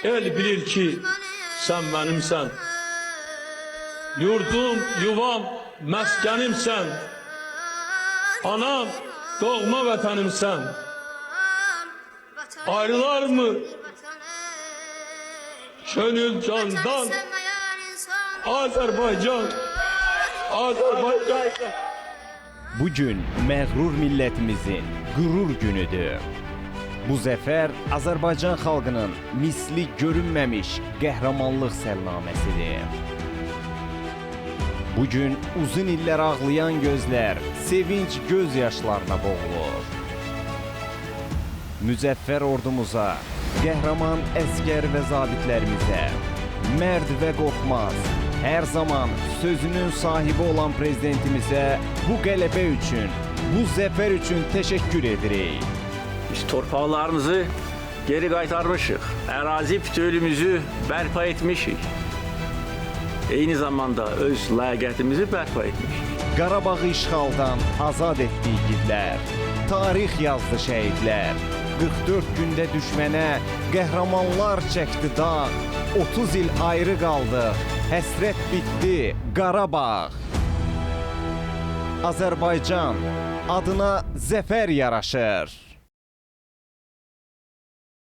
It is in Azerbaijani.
El bilir ki sen benimsen. Yurdum, yuvam, meskenimsen. Anam, doğma vatanımsen. Ayrılar mı gönül candan? Azerbaycan, Azerbaycan. Bugün məğrur millətimizin qürur günüdür. Bu zəfər Azərbaycan xalqının misli görünməmiş qəhrəmanlıq səlnaməsidir. Bugün uzun illər ağlayan gözlər sevinç göz yaşlarına boğulur. Müzəffər ordumuza, qəhrəman əskər və zabitlərimizə, mərd və qorxmaz, hər zaman sözünün sahibi olan prezidentimizə bu qələbə üçün, bu zəfər üçün təşəkkür edirik. Biz torpaqlarımızı geri qaytarmışıq, ərazi bütövlüyümüzü bərpa etmişik. Eyni zamanda öz ləyaqətimizi bərpa etmişik. Qarabağı işğaldan azad etdiyi igidlər, tarix yazdı şəhidlər, 44 gündə düşmənə qəhrəmanlar çəkdi dağ, 30 il ayrı qaldıq, həsrət bitdi Qarabağ. Azərbaycan adına zəfər yaraşır.